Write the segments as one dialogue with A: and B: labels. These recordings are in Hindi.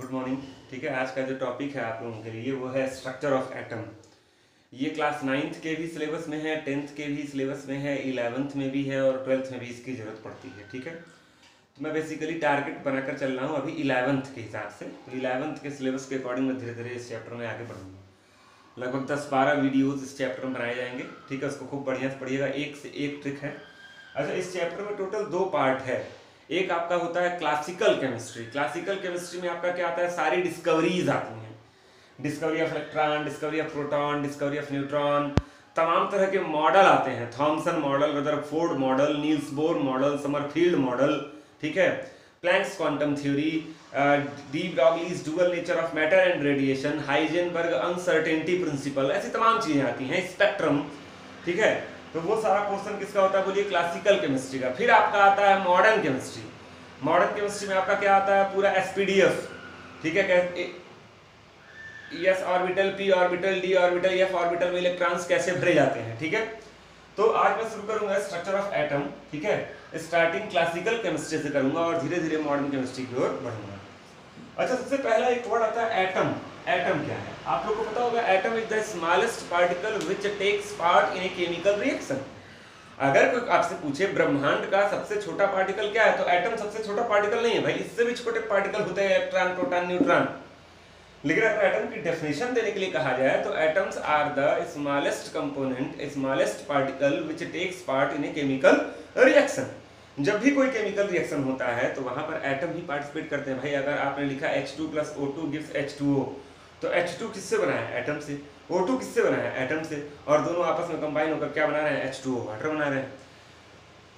A: Good morning. ठीक है, आज का जो टॉपिक है आप लोगों के लिए वो है स्ट्रक्चर ऑफ एटम। ये क्लास 9th के भी सिलेबस में है, 10th के भी सिलेबस में है, 11th में भी है और 12th में भी इसकी ज़रूरत पड़ती है। ठीक है, तो मैं बेसिकली टारगेट बनाकर चल रहा हूँ अभी 11th के हिसाब से। तो 11th के सिलेबस के अकॉर्डिंग मैं धीरे धीरे इस चैप्टर में आगे बढ़ूँगा। लगभग 10-12 वीडियोज़ इस चैप्टर में बनाए जाएंगे। ठीक है, उसको खूब बढ़िया से पढ़िएगा, एक से एक ट्रिक है। अच्छा, इस चैप्टर में टोटल 2 पार्ट है। एक आपका होता है क्लासिकल केमिस्ट्री। क्लासिकल केमिस्ट्री में आपका क्या आता है, सारी डिस्कवरीज आती हैं। Discovery of electron, discovery of proton, discovery of neutron, तमाम तरह के मॉडल आते हैं। Thomson model, Rutherford model, Niels Bohr model, Sommerfeld model. ठीक है, Planck's quantum theory, de Broglie's dual nature of matter and radiation, Heisenberg uncertainty principle, ऐसी तमाम चीजें आती हैं। स्पेक्ट्रम। ठीक है, तो वो सारा पोर्शन किसका होता है, बोलिए क्लासिकल केमिस्ट्री का। फिर आपका आता है मॉडर्न केमिस्ट्री। मॉडर्न केमिस्ट्री में आपका क्या आता है, पूरा एसपीडीएफ। ठीक है, S orbital, P orbital, D orbital, F orbital में इलेक्ट्रॉन्स कैसे भरे जाते हैं। ठीक है, तो आज मैं शुरू करूंगा स्ट्रक्चर ऑफ एटम। ठीक है, स्टार्टिंग क्लासिकल केमिस्ट्री से करूंगा और धीरे धीरे मॉडर्न केमिस्ट्री की ओर बढ़ूंगा। अच्छा, सबसे पहला एक वर्ड आता है एटम। एटम क्या है, आप लोग को पता होगा। Atom is the smallest particle which takes part in a chemical reaction. अगर कोई आपसे पूछे ब्रह्मांड का सबसे छोटा पार्टिकल क्या है, तो एटम सबसे छोटा पार्टिकल नहीं है भाई। इससे भी छोटे पार्टिकल होते हैं इलेक्ट्रॉन, प्रोटॉन, न्यूट्रॉन। लेकिन अगर एटम की डेफिनेशन देने के लिए कहा जाए तो atoms are the smallest component, smallest particle which takes part in a chemical reaction. जब भी कोई केमिकल रिएक्शन होता है तो वहां पर एटम ही पार्टिसिपेट करते हैं भाई। अगर आपने लिखा H2 + O2 गिव्स H2O, तो H2 किससे बना है, एटम से। O2 किससे बना है, एटम से। और दोनों आपस में कंबाइन होकर क्या बना रहे हैं, H2O, वाटर बना रहे हैं।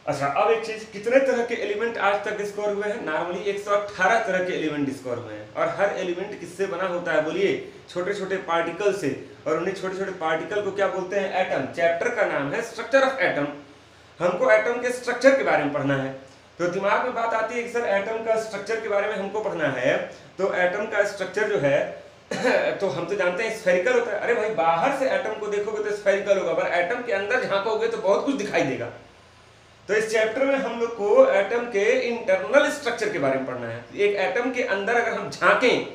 A: अच्छा, अब एक चीज, कितने तरह के एलिमेंट आज तक डिस्कवर हुए हैं। नॉर्मली 118 तरह के एलिमेंट डिस्कवर हुए हैं। और हर एलिमेंट किससे बना होता है, बोलिए छोटे छोटे पार्टिकल से। और उन्हीं छोटे छोटे पार्टिकल को क्या बोलते हैं, एटम। चैप्टर का नाम है स्ट्रक्चर ऑफ एटम। हमको एटम के स्ट्रक्चर के बारे में पढ़ना है। तो दिमाग में बात आती है कि सर एटम का स्ट्रक्चर के बारे में हमको पढ़ना है, तो एटम का स्ट्रक्चर जो है तो हम तो जानते हैं स्फेरिकल होता है। अरे भाई, बाहर से एटम को देखोगे तो स्फेरिकल होगा, पर एटम के अंदर झांकोगे तो बहुत कुछ दिखाई देगा। तो इस चैप्टर में हम लोग को एटम के इंटरनल स्ट्रक्चर के बारे में पढ़ना है। एक एटम के अंदर अगर हम झांकें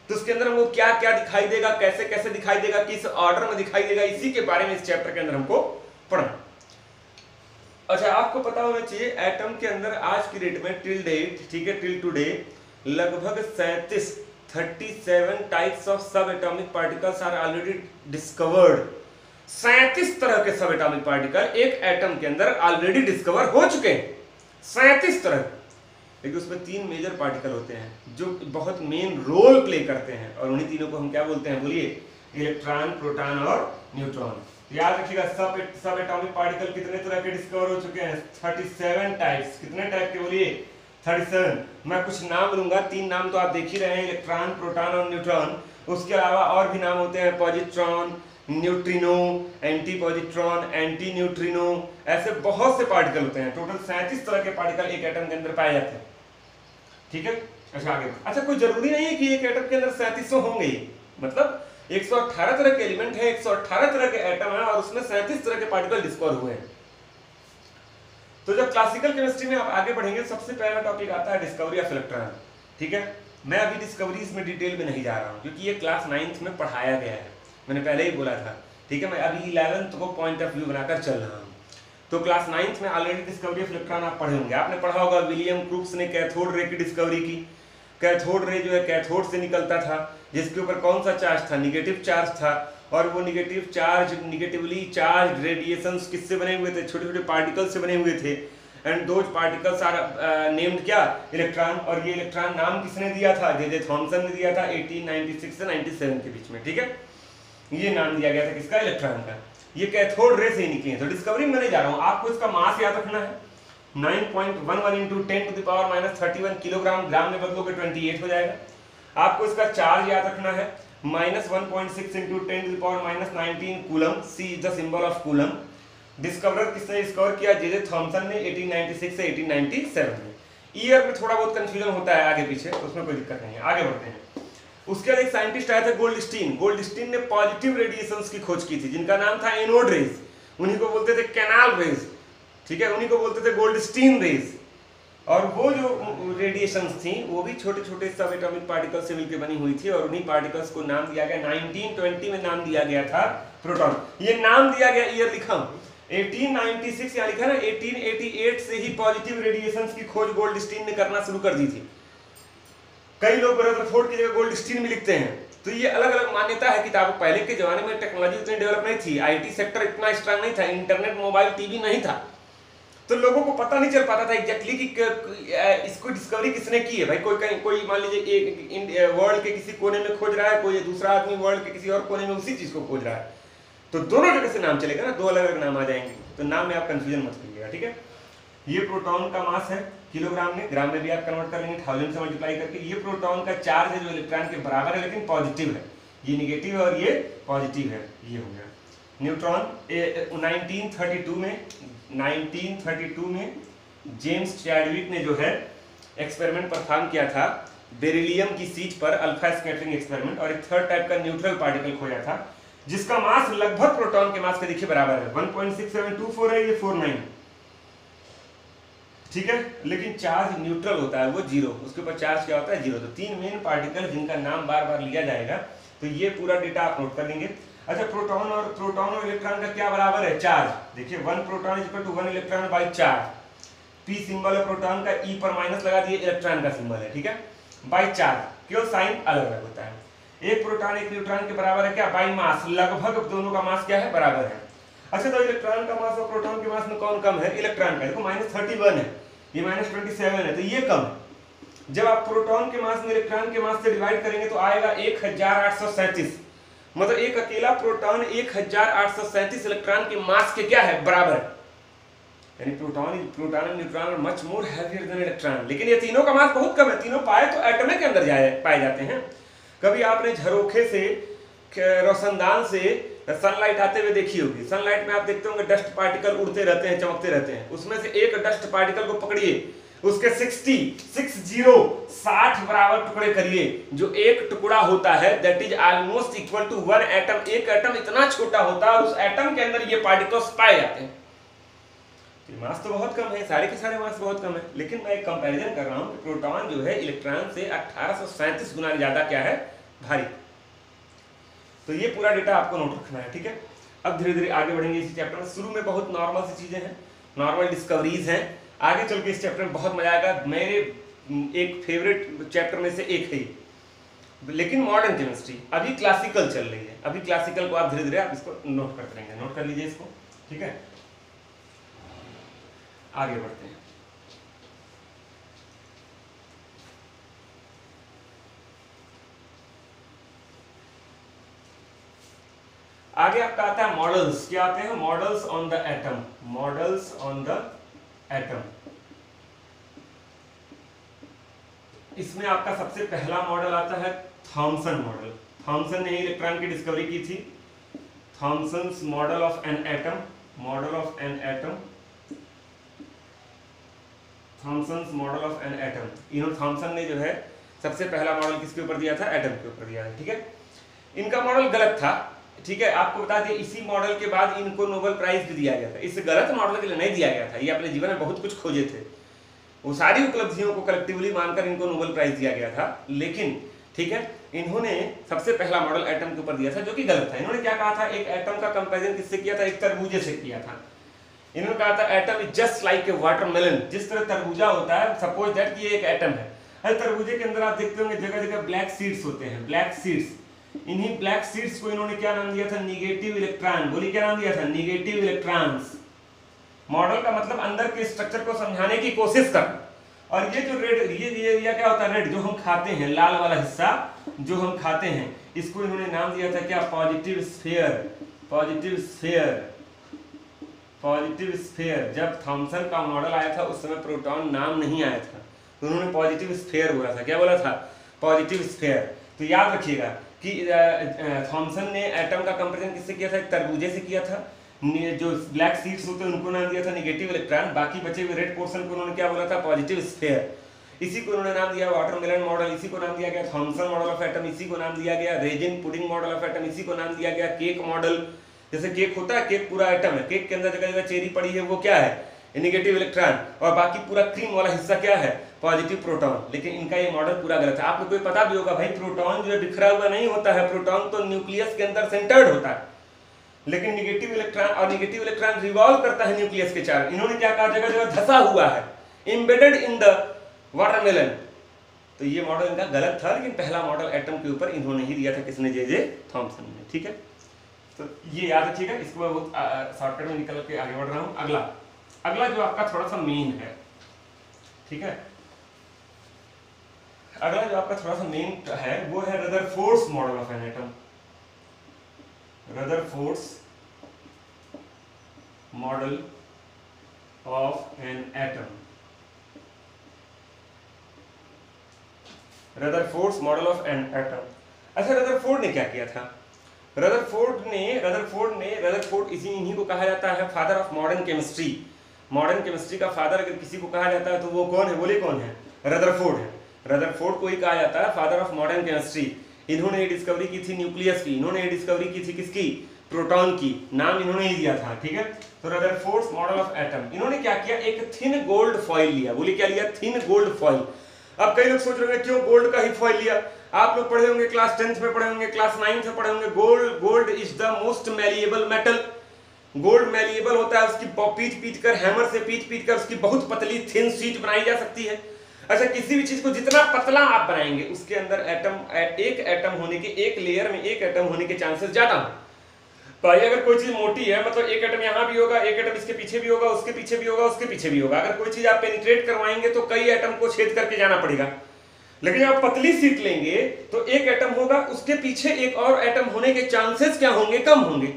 A: तो उसके अंदर हमको क्या क्या दिखाई देगा, कैसे कैसे दिखाई देगा, किस ऑर्डर में दिखाई देगा, इसी के बारे में इस चैप्टर के अंदर हमको पढ़ना। अच्छा, आपको पता होना चाहिए एटम के अंदर आज की डेट में टिल डेट, ठीक है, टिल टुडे लगभग 37 types of subatomic particles are already discovered. 37 तरह के सब एटॉमिक पार्टिकल एक एटम के अंदर ऑलरेडी डिस्कवर हो चुके हैं। 37 तरह। लेकिन उसमें 3 मेजर पार्टिकल होते हैं जो बहुत मेन रोल प्ले करते हैं, और उन्हीं तीनों को हम क्या बोलते हैं, बोलिए इलेक्ट्रॉन, प्रोटॉन और न्यूट्रॉन। याद रखिएगा, सब एटॉमिक पार्टिकल कितने तरह के डिस्कवर हो चुके हैं, 37 टाइप्स। कितने टाइप के, बोलिए 37। मैं कुछ नाम लूंगा, 3 नाम तो आप देख ही रहे हैं, इलेक्ट्रॉन, प्रोटॉन और न्यूट्रॉन। उसके अलावा और भी नाम होते हैं, positron, neutrino, anti positron, anti neutrino, ऐसे बहुत से पार्टिकल होते हैं। टोटल 37 तरह के पार्टिकल एक एटम के अंदर पाए जाते हैं। ठीक है, अच्छा आगे। अच्छा, कोई जरूरी नहीं है कि एक एटम के अंदर 37 होंगे, मतलब 118 तरह के एलिमेंट है, 118 तरह के एटम है और उसमें 37 तरह के पार्टिकल डिस्कवर हुए हैं। तो जब क्लासिकल केमिस्ट्री में आप आगे बढ़ेंगे, सबसे पहला टॉपिक आता है डिस्कवरी ऑफ इलेक्ट्रॉन। ठीक है, मैं अभी डिस्कवरीज में डिटेल में नहीं जा रहा हूँ क्योंकि ये क्लास 9th में पढ़ाया गया है, मैंने पहले ही बोला था। ठीक है, मैं अभी 11th को पॉइंट ऑफ व्यू बनाकर चल रहा हूँ। तो क्लास 9th में ऑलरेडी डिस्कवरी ऑफ इलेक्ट्रॉन आप पढ़े होंगे। आपने पढ़ा होगा विलियम क्रूक्स ने कैथोड रे की डिस्कवरी की। कैथोड रे जो है कैथोड से निकलता था, जिसके ऊपर कौन सा चार्ज था, निगेटिव चार्ज था। और वो negative charge, negatively charge radiations किससे बने हुए थे, छोटे छोटे पार्टिकल से बने हुए थे। And those particles are named क्या, इलेक्ट्रॉन। और ये इलेक्ट्रॉन नाम किसने दिया था, जे थॉमसन ने दिया था 1896 से 97 के बीच में। ठीक है, ये नाम दिया गया था किसका, इलेक्ट्रॉन का। ये कैथोड रे से ही निकले हैं। तो डिस्कवरी में नहीं जा रहा हूं, आपको इसका मास याद रखना है। 9.11 × 10⁻31 किलोग्राम, ग्राम में बदलोगे 28 हो जाएगा। आपको इसका चार्ज याद रखना है, -1.6 × 10⁻19 coulomb. C is the symbol of coulomb. Discoverer किसने डिस्कवर किया, जे थॉमसन ने 1896 से 1897 में। ईयर में थोड़ा बहुत कंफ्यूजन होता है आगे पीछे, उसमें कोई दिक्कत नहीं है, आगे बढ़ते हैं। उसके बाद एक साइंटिस्ट आया था गोल्डस्टीन। गोल्डस्टीन ने पॉजिटिव रेडिएशंस की खोज की थी, जिनका नाम था एनोड रेज। उन्हीं को बोलते थे कैनाल रेज। ठीक है, उन्हीं को बोलते थे गोल्डस्टीन रेज। और वो जो रेडिएशंस थी वो भी छोटे छोटे सब एटॉमिक पार्टिकल्स से मिलकर बनी हुई थी, और उन्हीं पार्टिकल्स को नाम दिया गया 1920 में नाम दिया गया था प्रोटॉन। ये नाम दिया गया, ईयर लिखा 1896, यहाँ लिखा ना 1888 से ही पॉजिटिव रेडिएशंस की खोज गोल्डस्टीन ने करना शुरू कर दी थी। कई लोग रदरफोर्ड की जगह गोल्डस्टीन में लिखते हैं। तो ये अलग अलग मान्यता है किताबों। पहले के जमाने में टेक्नोलॉजी इतनी डेवलप नहीं थी, आईटी सेक्टर इतना स्ट्रांग नहीं था, इंटरनेट मोबाइल टीवी नहीं था, तो लोगों को पता नहीं चल पाता था एग्जैक्टली कि इसको डिस्कवरी किसने की है। भाई कोई मान लीजिए वर्ल्ड के किसी कोने में खोज रहा है, कोई दूसरा आदमी वर्ल्ड के किसी और कोने में उसी चीज को खोज रहा है, तो दोनों जगह से नाम चलेगा ना, दो अलग अलग नाम आ जाएंगे, तो नाम में आप कंफ्यूजन मत करिएगा, ठीक है। ये प्रोटॉन का मास है किलोग्राम में, ग्राम में भी आप कन्वर्ट कर लेंगे 1000 से मल्टीप्लाई करके। ये प्रोटॉन का चार्ज है जो इलेक्ट्रॉन के बराबर है लेकिन पॉजिटिव है, ये निगेटिव है और ये पॉजिटिव है, ये हो गया। न्यूट्रॉन 1932 में जेम्स चैडविक ने जो है एक्सपेरिमेंट परफॉर्म किया था बेरिलियम की सीट पर, अल्फा स्कैटरिंग एक्सपेरिमेंट, और एक थर्ड टाइप का न्यूट्रल पार्टिकल खोजा था जिसका मास लगभग प्रोटॉन के मास के देखिए बराबर है, 1.6724 है, ये 49, ठीक है। लेकिन चार्ज न्यूट्रल होता है, वो जीरो, उसके ऊपर चार्ज क्या होता है, जीरो। तो तीन मेन पार्टिकल जिनका नाम बार बार लिया जाएगा, तो ये पूरा डेटा आप नोट कर लेंगे। अच्छा, प्रोटॉन और इलेक्ट्रॉन का क्या बराबर है, चार्ज। देखिए 1 proton is equal to 1 electron by charge. P symbol है प्रोटॉन का, ई पर माइनस लगा दिए, इलेक्ट्रॉन का सिंबल है, ठीक है, बाई चार्ज, क्यों, साइन अलग अलग होता है। एक प्रोटॉन एक न्यूट्रॉन के बराबर है क्या, बाई मास, लगभग दोनों का मास क्या है, बराबर है। अच्छा, तो इलेक्ट्रॉन का मास और प्रोटॉन के मास में कौन कम है, इलेक्ट्रॉन का। देखो -31 है, ये -27 है, तो ये कम है। जब आप प्रोटॉन के मास में इलेक्ट्रॉन के मास से डिवाइड करेंगे तो आएगा 1837, मतलब एक अकेला प्रोटॉन 1837 इलेक्ट्रॉन के मास के क्या है, बराबर। यानी proton and neutron much more heavier than electron. लेकिन ये तीनों का मास बहुत कम है, तीनों पाए तो एटम के अंदर पाए जाते हैं। कभी आपने झरोखे से, रोशनदान से सनलाइट आते हुए देखी होगी, सनलाइट में आप देखते होंगे डस्ट पार्टिकल उड़ते रहते हैं, चमकते रहते हैं, उसमें से एक डस्ट पार्टिकल को पकड़िए, उसके 60 बराबर टुकड़े करिए, जो एक टुकड़ा होता है that is almost equal to 1 atom. एक एटम इतना छोटा होता है और उस एटम के अंदर ये पार्टिकल्स पाए जाते हैं। मास तो बहुत कम है, सारे के सारे मास बहुत कम है, लेकिन मैं एक कंपैरिजन कर रहा हूं कि प्रोटॉन जो है इलेक्ट्रॉन से 1837 गुना ज्यादा क्या है, भारी। तो ये पूरा डेटा आपको नोट रखना है, ठीक है। अब धीरे धीरे आगे बढ़ेंगे इस चैप्टर में। शुरू में बहुत नॉर्मल सी चीजें हैं, नॉर्मल डिस्कवरीज हैं, आगे चल के इस चैप्टर में बहुत मजा आएगा। मेरे एक फेवरेट चैप्टर में से एक है, लेकिन मॉडर्न केमिस्ट्री अभी क्लासिकल चल रही है, अभी क्लासिकल को आप धीरे धीरे आप इसको नोट करते रहेंगे, नोट कर लीजिए इसको, ठीक है। आगे बढ़ते हैं। आगे आपका आता है मॉडल्स। क्या आते हैं, models on the atom, models on the atom. इसमें आपका सबसे पहला मॉडल आता है थॉमसन मॉडल। थॉमसन ने इलेक्ट्रॉन की डिस्कवरी की थी। Thomson's model of an atom, model of an atom, Thomson's model of an atom. इन्होंने, थॉमसन ने जो है सबसे पहला मॉडल किसके ऊपर दिया था, एटम के ऊपर दिया था, ठीक है। इनका मॉडल गलत था, ठीक है, आपको बता दें। इसी मॉडल के बाद इनको नोबेल प्राइज भी दिया गया था। इस गलत मॉडल के लिए नहीं दिया गया था, ये अपने जीवन में बहुत कुछ खोजे थे, वो सारी उपलब्धियों को कलेक्टिवली मानकर इनको नोबेल प्राइज दिया गया था। लेकिन ठीक है, इन्होंने सबसे पहला मॉडल एटम के ऊपर दिया था, जो कि गलत था। इन्होंने क्या कहा था, एक एटम का कंपैरिजन किससे किया था, एक तरबूजे से किया था। इन्होंने कहा था atom is just like a watermelon. जिस तरह तरबूजा होता है, सपोज दैट कि ये एक एटम है, हर तरबूजे के अंदर आप देखते होंगे जगह जगह ब्लैक सीड्स होते हैं, ब्लैक सीड्स। इन्हीं ब्लैक सीड्स को इन्होंने क्या नाम दिया था, निगेटिव इलेक्ट्रॉन। बोलिए क्या नाम दिया था, निगेटिव इलेक्ट्रॉन्स। मॉडल का मतलब अंदर के स्ट्रक्चर को समझाने की कोशिश करना। और ये जो रेड, ये क्या होता है, रेड जो हम खाते हैं, लाल वाला हिस्सा जो हम खाते हैं, इसको इन्होंने नाम दिया था क्या, positive sphere. Positive sphere, positive sphere. जब थॉमसन का मॉडल आया था उस समय प्रोटॉन नाम नहीं आया था, तो उन्होंने पॉजिटिव स्फीयर बोला था। क्या बोला था, पॉजिटिव स्फीयर। तो याद रखिएगा कि थॉमसन ने एटम का कंपैरिजन किससे किया था, एक तरबूजे से किया था। जो ब्लैक सीड्स होते हैं उनको नाम दिया था निगेटिव इलेक्ट्रॉन, बाकी बचे हुए रेड पोर्शन को उन्होंने क्या बोला था, पॉजिटिव स्फीयर। इसी को उन्होंने नाम दिया वाटरमेलन मॉडल, इसी को नाम दिया गया थॉमसन मॉडल ऑफ एटम, इसी को नाम दिया गया resin pudding model of atom, इसी को नाम दिया गया केक मॉडल। जैसे केक होता है, केक पूरा एटम है, केक के अंदर जगह जगह चेरी पड़ी है, वो क्या है, नेगेटिव इलेक्ट्रॉन, और बाकी पूरा क्रीम वाला हिस्सा क्या है, पॉजिटिव प्रोटॉन। लेकिन इनका ये मॉडल पूरा गलत है। आप लोग को पता भी होगा भाई, प्रोटॉन जो है बिखरा हुआ नहीं होता है, प्रोटॉन तो न्यूक्लियस के अंदर सेंटर्ड होता है, लेकिन नेगेटिव इलेक्ट्रॉन रिवॉल्व करता है न्यूक्लियस के चारों। इन्होंने क्या कहा, जगह जगह धसा हुआ है, एम्बेडेड इन द वाटरमेलन। तो ये मॉडल इनका गलत था, लेकिन पहला मॉडल एटम के ऊपर इन्होंने ही दिया था, किसने, जे थॉमसन ने। ठीक है, तो ये याद रखिएगा। इसको मैं बहुत शॉर्टकट में निकल के आगे बढ़ रहा हूँ। अगला जो आपका थोड़ा सा मेन है, ठीक है, अगला जो आपका थोड़ा सा मेन है वो है Rutherford's model of an atom. Rutherford's model of an atom. Rutherford's model of an atom. अच्छा, रदरफोर्ड ने क्या किया था? रदरफोर्ड इन्हीं को कहा जाता है father of modern chemistry. Modern chemistry का फादर अगर किसी को कहा जाता है तो वो कौन है, बोले कौन है? रदरफोर्ड है। रदरफोर्ड को ही कहा जाता है फादर ऑफ मॉडर्न केमिस्ट्री। इन्होंने ये डिस्कवरी की थी न्यूक्लियस की, इन्होंने ये डिस्कवरी की थी किसकी, प्रोटॉन की। नाम इन्होंने ही दिया था, ठीक है। तो रदरफोर्ड्स मॉडल ऑफ एटम, इन्होंने क्या किया, एक थिन गोल्ड फॉइल लिया। बोले क्या लिया? Thin gold foil. अब कई लोग सोच रहे हैं क्यों गोल्ड का ही फॉइल लिया। आप लोग पढ़े होंगे, क्लास 10th में पढ़े होंगे, क्लास 9th में पढ़े होंगे, gold is the most malleable metal. Gold malleable होता है, उसकी पीट कर, हैमर से पीट कर उसकी बहुत पतली थिन शीट बनाई जा सकती है। अच्छा, किसी भी चीज को जितना पतला आप बनाएंगे उसके अंदर एक एटम होने के, एक लेयर में एक एटम होने के चांसेस ज्यादा हैं। भाई अगर कोई चीज मोटी है, मतलब एक एटम यहाँ भी होगा, एक एटम इसके पीछे भी होगा, उसके पीछे भी होगा, उसके पीछे भी होगा। अगर कोई चीज आप पेनिट्रेट करवाएंगे तो कई एटम को छेद करके जाना पड़ेगा। लेकिन जब आप पतली शीट लेंगे तो एक एटम होगा, उसके पीछे एक और एटम होने के चांसेस क्या होंगे, कम होंगे।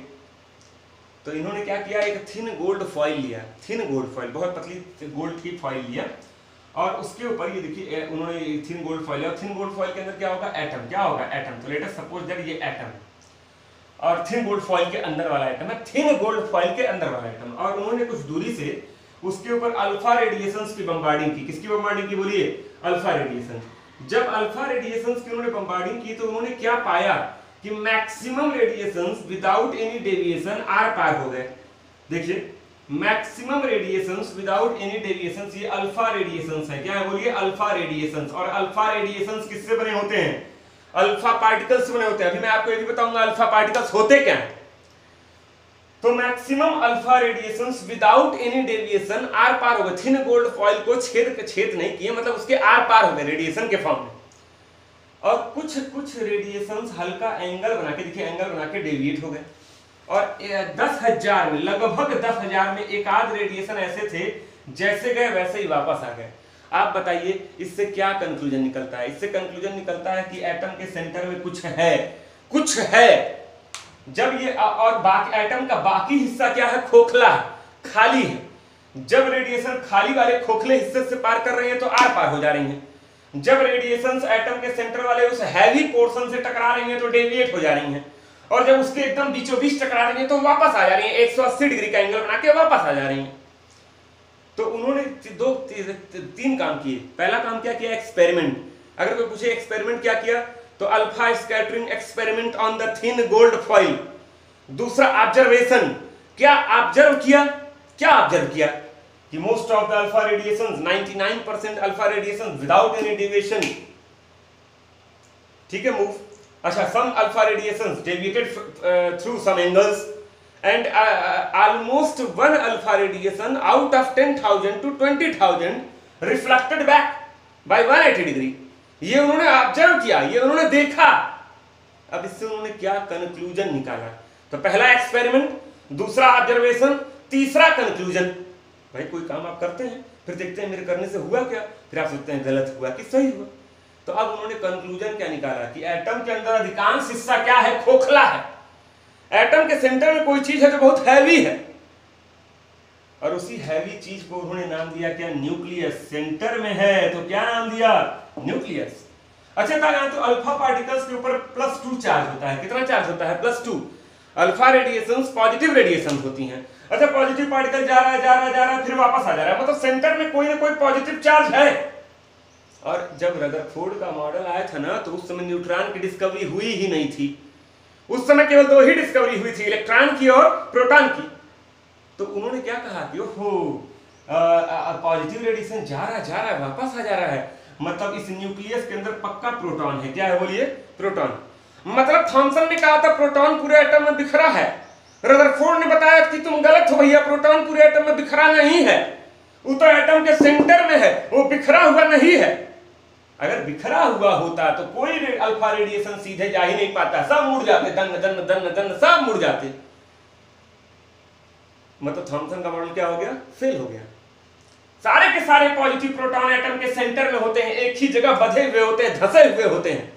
A: तो इन्होंने क्या किया, एक थिन गोल्ड फॉइल लिया, थिन गोल्ड फॉइल, बहुत पतली गोल्ड की फॉइल लिया, और उसके ऊपर ये देखिए उन्होंने थिन गोल्ड फॉइल लिया। थिन गोल्ड फॉइल के अंदर क्या होगा, एटम। क्या होगा, एटम। तो लेट अस सपोज दैट ये एटम, और थिन गोल्ड फॉइल के अंदर वाला एटम है, थिन गोल्ड फॉइल के अंदर वाला एटम। और उन्होंने कुछ दूरी से उसके ऊपर अल्फा रेडिएशंस की बम्बार्डिंग की। किसकी बम्बार्डिंग की, बोलिए? Alpha radiation. जब अल्फा रेडिएशंस की उन्होंने बम्बार्डिंग की तो उन्होंने क्या पाया कि maximum radiations without any deviation आर पार हो गए। देखिए, maximum radiations without any deviations, ये अल्फा रेडिएशंस है। क्या है, बोलिए? Alpha radiations. और अल्फा रेडिएशंस किससे बने होते हैं? अल्फा पार्टिकल्स से बने होते हैं। अभी मैं आपको ये भी बताऊंगा अल्फा पार्टिकल्स होते क्या हैं। तो maximum alpha radiations without any deviation आर पार हो गए। थिन गोल्ड फॉइल को छेद नहीं किए, मतलब उसके आर पार हो गए रेडिएशन के फॉर्म में। और कुछ रेडिएशंस हल्का एंगल बना के, देखिए एंगल बना के डेविएट हो गए। और 10,000 में, लगभग 10,000 में एक आध रेडिएशन ऐसे थे जैसे गए वैसे ही वापस आ गए। आप बताइए इससे क्या कंक्लूजन निकलता है? इससे कंक्लूजन निकलता है कि एटम के सेंटर में कुछ है। जब ये और बाकी एटम का बाकी हिस्सा क्या है, खोखला है, खाली है। जब रेडिएशन खाली वाले खोखले हिस्से से पार कर रहे हैं तो आर पार हो जा रही हैं। जब रेडिएशंस एटम के सेंटर वाले उस हैवी पोर्शन से टकरा रही हैं तो डेविएट हो जा रही हैं। और जब उसके एकदम बीचों बीच टकरा रही हैं तो वापस आ जा रही हैं, 180 डिग्री का एंगल बना के वापस आ जा रही हैं। तो उन्होंने तीन काम किए। पहला काम क्या किया, एक्सपेरिमेंट। अगर कोई पूछे एक्सपेरिमेंट क्या किया, तो alpha scattering experiment on the thin gold foil. दूसरा ऑब्जर्वेशन, क्या ऑब्जर्व किया कि most of the alpha radiations, 99% alpha radiation without any deviation, ठीक है, मूव। अच्छा, some alpha radiations deviated through some angles, and almost one alpha radiation out of 10,000 to 20,000 reflected back by 180 degree। ये उन्होंने ऑब्जर्व किया, ये उन्होंने देखा। अब इससे उन्होंने क्या कंक्लूजन निकाला? तो पहला एक्सपेरिमेंट, दूसरा ऑब्जर्वेशन, तीसरा कंक्लूजन। भाई कोई काम आप करते हैं, फिर देखते हैं मेरे करने से हुआ क्या, फिर आप सोचते हैं गलत हुआ कि सही हुआ। तो अब उन्होंने कंक्लूजन क्या निकाला कि एटम के अंदर अधिकांश हिस्सा क्या है, खोखला है। एटम के सेंटर में कोई चीज है जो बहुत हैवी है, और उसी हैवी चीज को उन्होंने नाम दिया क्या, न्यूक्लियस। सेंटर में है तो क्या नाम दिया, न्यूक्लियस। अच्छा था, यहाँ तो अल्फा पार्टिकल्स के ऊपर +2 चार्ज होता है। कितना चार्ज होता है, +2। अल्फा रेडिएशंस पॉजिटिव रेडिएशन होती हैं। अच्छा, पॉजिटिव पार्टिकल जा रहा है फिर वापस आ जा रहा है, मतलब सेंटर में कोई ना कोई पॉजिटिव चार्ज है। और जब रदरफोर्ड का मॉडल आया था ना, तो उस समय न्यूट्रॉन की डिस्कवरी हुई ही नहीं थी। उस समय केवल 2 ही डिस्कवरी हुई थी, इलेक्ट्रॉन की और प्रोटॉन की। तो उन्होंने क्या कहा कि ओहो, पॉजिटिव रेडिएशन जा रहा है वापस आ जा रहा है, मतलब इस न्यूक्लियस के अंदर पक्का प्रोटॉन है। क्या है बोलिए? प्रोटॉन। मतलब थॉमसन ने कहा था प्रोटॉन पूरे एटम में बिखरा है, रदरफोर्ड ने बताया कि तुम गलत हो भैया, प्रोटॉन पूरे एटम में बिखरा नहीं है, वो तो एटम के सेंटर में है, वो बिखरा हुआ नहीं है। अगर बिखरा हुआ होता तो कोई अल्फा रेडिएशन सीधे जा ही नहीं पाता, सब मुड़ जाते, दन दन दन दन सब मुड़ जाते। मतलब थॉमसन का मॉडल क्या हो गया? फेल हो गया। सारे के सारे पॉजिटिव प्रोटॉन एटम के सेंटर में होते हैं, एक ही जगह बंधे हुए होते हैं, धंसे हुए होते हैं,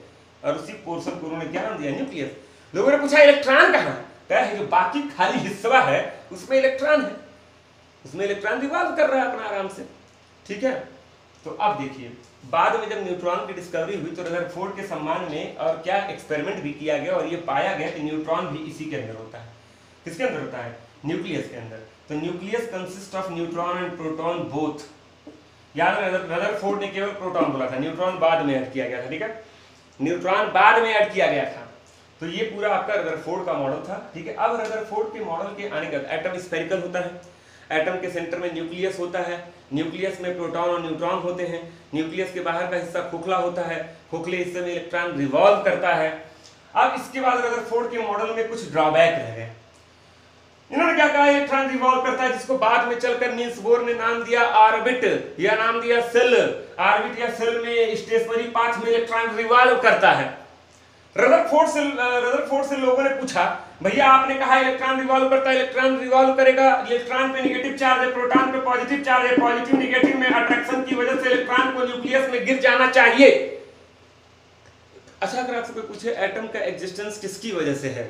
A: और उसी पोर्शन को उन्होंने क्या नाम दिया? न्यूक्लियस। लोगों ने पूछा इलेक्ट्रॉन कहाँ? क्या है जो बाकी खाली हिस्सा है उसमें इलेक्ट्रॉन है, उसमें इलेक्ट्रॉन रिवॉल्व कर रहा है अपना आराम से। ठीक है, तो अब देखिए बाद में जब न्यूट्रॉन की डिस्कवरी हुई तो रदरफोर्ड के सम्मान में और क्या एक्सपेरिमेंट भी किया गया और ये पाया गया कि न्यूट्रॉन भी इसी के अंदर होता है। किसके अंदर होता है? न्यूक्लियस के अंदर। तो nucleus consist of neutron and proton both. याद रदरफोर्ड ने केवल प्रोटॉन बोला था, न्यूट्रॉन बाद में ऐड किया गया था। ठीक है, न्यूट्रॉन बाद में ऐड किया गया था। तो ये पूरा आपका रदरफोर्ड का मॉडल था। ठीक है, अब रदरफोर्ड के मॉडल के आने के बाद एटम स्फेरिकल होता है, एटम के सेंटर में न्यूक्लियस होता है, न्यूक्लियस में प्रोटॉन और न्यूट्रॉन होते हैं, न्यूक्लियस के बाहर का हिस्सा खोखला होता है, खोखले हिस्से में इलेक्ट्रॉन रिवॉल्व करता है। अब इसके बाद रदरफोर्ड के मॉडल में कुछ ड्रॉबैक रह गए। इन्होंने क्या कहा? इलेक्ट्रॉन रिवॉल्व करता है, जिसको बाद में चलकर नील्स बोर ने नाम दिया ऑर्बिट या नाम दिया सेल। ऑर्बिट या सेल में स्टेशनरी पाथ में इलेक्ट्रॉन रिवॉल्व करता है। रदरफोर्ड से लोगों ने पूछा भैया आपने कहा इलेक्ट्रॉन रिवॉल्व करता है, इलेक्ट्रॉन रिवॉल्व करेगा, इलेक्ट्रॉन पे नेगेटिव चार्ज है, प्रोटॉन पे पॉजिटिव चार्ज है, पॉजिटिव नेगेटिव में अट्रैक्शन की वजह से इलेक्ट्रॉन को न्यूक्लियस में गिर जाना चाहिए। अच्छा, अगर आपसे कोई पूछे एटम का एग्जिस्टेंस किसकी वजह से है,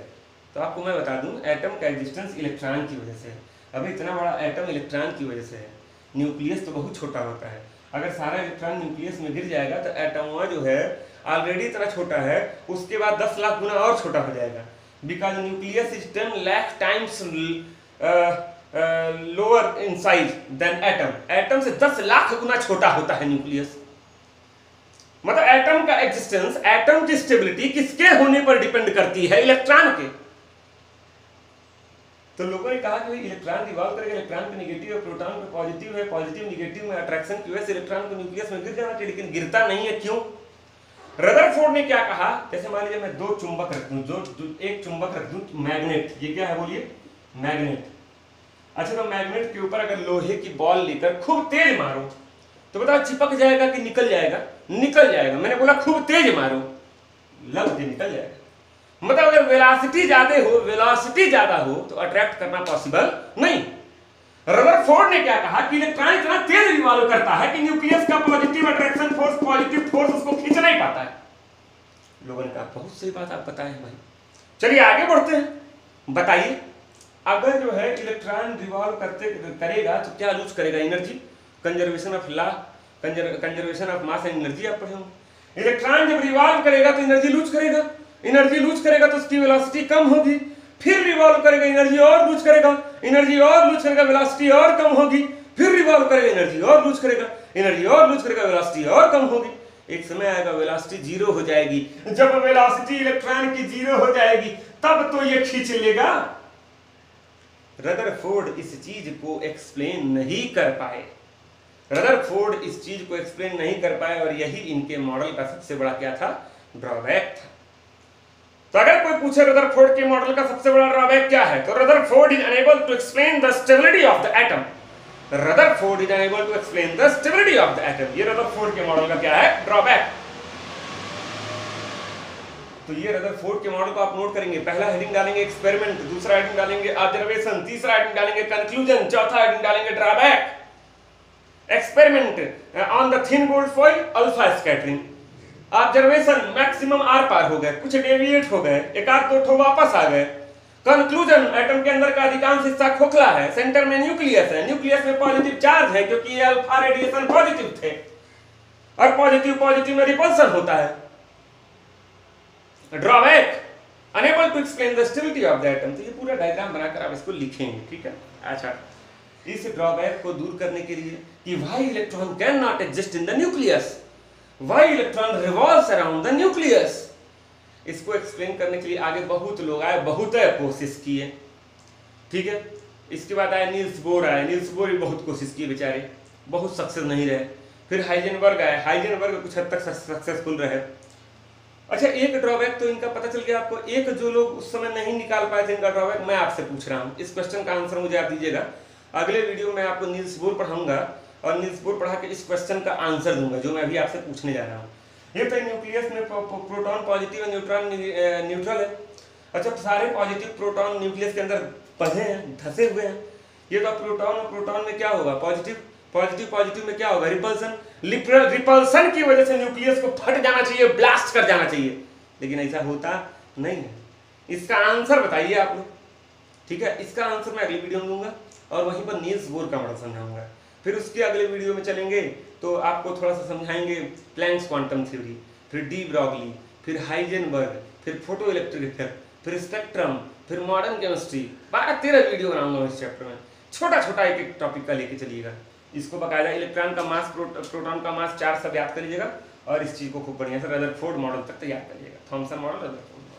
A: तो आपको मैं बता दूं एटम का एग्जिस्टेंस इलेक्ट्रॉन की वजह से है। अभी इतना बड़ा एटम इलेक्ट्रॉन की वजह से है, न्यूक्लियस तो बहुत छोटा होता है। अगर सारा इलेक्ट्रॉन न्यूक्लियस में गिर जाएगा तो एटम जो है ऑलरेडी इतना छोटा है, उसके बाद 10 लाख गुना और छोटा हो जाएगा, because nucleus is 10 lakh times lower in size than atom. Atom से 10 लाख गुना छोटा होता है न्यूक्लियस। मतलब एटम का एग्जिस्टेंस, एटम की स्टेबिलिटी किसके होने पर डिपेंड करती है? इलेक्ट्रॉन के। तो लोगों ने कहा कि इलेक्ट्रॉन रिवॉल्व करेगा, इलेक्ट्रॉन पे नेगेटिव है, प्रोटॉन पे पॉजिटिव है, पॉजिटिव नेगेटिव में अट्रैक्शन की वजह से इलेक्ट्रॉन को न्यूक्लियस में गिर जाना चाहिए, लेकिन गिरता नहीं है। क्यों? रदरफोर्ड ने क्या कहा? जैसे मान लीजिए मैं 2 चुंबक रख दूं, एक चुंबक रख दूं, मैग्नेट, ये क्या है बोलिए? मैग्नेट। अच्छा, तो मैग्नेट के ऊपर अगर लोहे की बॉल लेकर खूब तेज मारो तो बताओ चिपक जाएगा कि निकल जाएगा? निकल जाएगा। मैंने बोला खूब तेज मारो, लग के निकल जाएगा। मतलब अगर वेलोसिटी ज्यादा हो तो अट्रैक्ट करना पॉसिबल नहीं। रदरफोर्ड ने क्या कहा कि इलेक्ट्रॉन इतना तेज रिवॉल्व करता है कि न्यूक्लियस का positive attraction force, positive force उसको खींच नहीं पाता है। लोगों ने कहा बहुत सही बात आप बताए भाई। चलिए आगे बढ़ते हैं, बताइए अगर जो है इलेक्ट्रॉन रिवॉल्व करेगा तो क्या लूज करेगा? Energy. Conservation of law, conservation of mass and energy आप पढ़े होंगे। इलेक्ट्रॉन जब रिवॉल्व करेगा तो एनर्जी लूज करेगा, एनर्जी लूज करेगा तो उसकी वेलोसिटी कम होगी, फिर रिवॉल्व करेगा एनर्जी और लूज करेगा, एनर्जी और लूज करेगा, वेलोसिटी और कम होगी, फिर रिवॉल्व करेगा एनर्जी और लूज करेगा, एनर्जी और लूज करेगा, वेलोसिटी और कम होगी। एक समय आएगा वेलोसिटी 0 हो जाएगी। जब वेलोसिटी इलेक्ट्रॉन की 0 हो जाएगी तब तो ये खींच लेगा। रदरफोर्ड इस चीज को एक्सप्लेन नहीं कर पाए, रदरफोर्ड इस चीज को एक्सप्लेन नहीं कर पाए और यही इनके मॉडल का सबसे बड़ा क्या था? ड्रॉबैक था। तो अगर कोई पूछे रदरफोर्ड के मॉडल का सबसे बड़ा ड्रॉबैक क्या है, तो Rutherford is unable to explain the stability of the atom. Rutherford is unable to explain the stability of the atom. ये रदरफोर्ड के मॉडल का क्या है? ड्रॉबैक। तो ये रदरफोर्ड के मॉडल को आप नोट करेंगे। पहला हेडिंग डालेंगे एक्सपेरिमेंट, दूसरा हेडिंग डालेंगे ऑब्जर्वेशन, तीसरा हेडिंग डालेंगे कंक्लूजन, चौथा हेडिंग डालेंगे drawback. Experiment on the thin gold foil, alpha scattering. Observation maximum आर पार हो गए, कुछ डेविएट हो गए, एक आध दो ठो वापस आ गए। कंक्लूजन, एटम के अंदर का अधिकांश हिस्सा खोखला है, सेंटर में न्यूक्लियस है, न्यूक्लियस में पॉजिटिव चार्ज है क्योंकि ये अल्फा रेडिएशन पॉजिटिव थे और पॉजिटिव में रिपल्सन होता है। Drawback, unable to explain the stability of the atom. तो ये पूरा डायग्राम बनाकर आप इसको लिखेंगे, ठीक है। अच्छा, इस ड्रॉबैक को दूर करने के लिए कि why electron can not exist in the nucleus, why electron revolves around the nucleus, इसको एक्सप्लेन करने के लिए आगे बहुत लोग आए, बहुत कोशिश किए, ठीक है। इसके बाद आया नील्स बोर आया, नील्स बोर भी बहुत कोशिश की बेचारे, बहुत सक्सेस नहीं रहे। फिर हाइजेनबर्ग आया, हाइजेनबर्ग कुछ हद तक सक्सेसफुल रहे। अच्छा, एक ड्रॉबैक तो इनका पता चल गया आपको, एक जो लोग उस समय नहीं निकाल पाए थे इनका ड्रॉबैक मैं आपसे पूछ रहा हूँ, इस क्वेश्चन का आंसर मुझे आप दीजिएगा। अगले वीडियो में आपको नील्स बोर पढ़ाऊंगा और नील्स बोर पढ़ा के इस क्वेश्चन का आंसर दूंगा जो मैं अभी आपसे पूछने जा रहा हूँ। ये तो न्यूक्लियस में प्रोटॉन पॉजिटिव और न्यूट्रॉन न्यूट्रल है। अच्छा, सारे पॉजिटिव प्रोटॉन न्यूक्लियस के अंदर बंधे हैं, धसे हुए हैं। ये तो प्रोटॉन और प्रोटॉन में क्या होगा, पॉजिटिव पॉजिटिव पॉजिटिव में क्या होगा, रिपल्सन। रिपल्सन की वजह से न्यूक्लियस को फट जाना चाहिए, ब्लास्ट कर जाना चाहिए, लेकिन ऐसा होता नहीं है। इसका आंसर बताइए आप लोग, ठीक है। इसका आंसर मैं अगली वीडियो में दूंगा और वहीं पर नील्स बोर का मॉडल समझाऊंगा। फिर उसके अगले वीडियो में चलेंगे तो आपको थोड़ा सा समझाएंगे प्लैंक्स क्वांटम थ्योरी, फिर डी ब्रॉगली, फिर हाइजेनबर्ग, फिर फोटो इलेक्ट्रिक इफेक्ट, फिर स्पेक्ट्रम, फिर मॉडर्न केमिस्ट्री। 12-13 वीडियो बनाऊंगा इस चैप्टर में, छोटा छोटा एक एक टॉपिक का लेके चलिएगा। इसको बकायदा इलेक्ट्रॉन का मास, प्रोटॉन का मास, 4 सब याद कर लीजिएगा और इस चीज़ को खूब बढ़िया से रदरफोर्ड मॉडल तक तैयार करिएगा, थॉमसन मॉडल, रदरफोर्ड।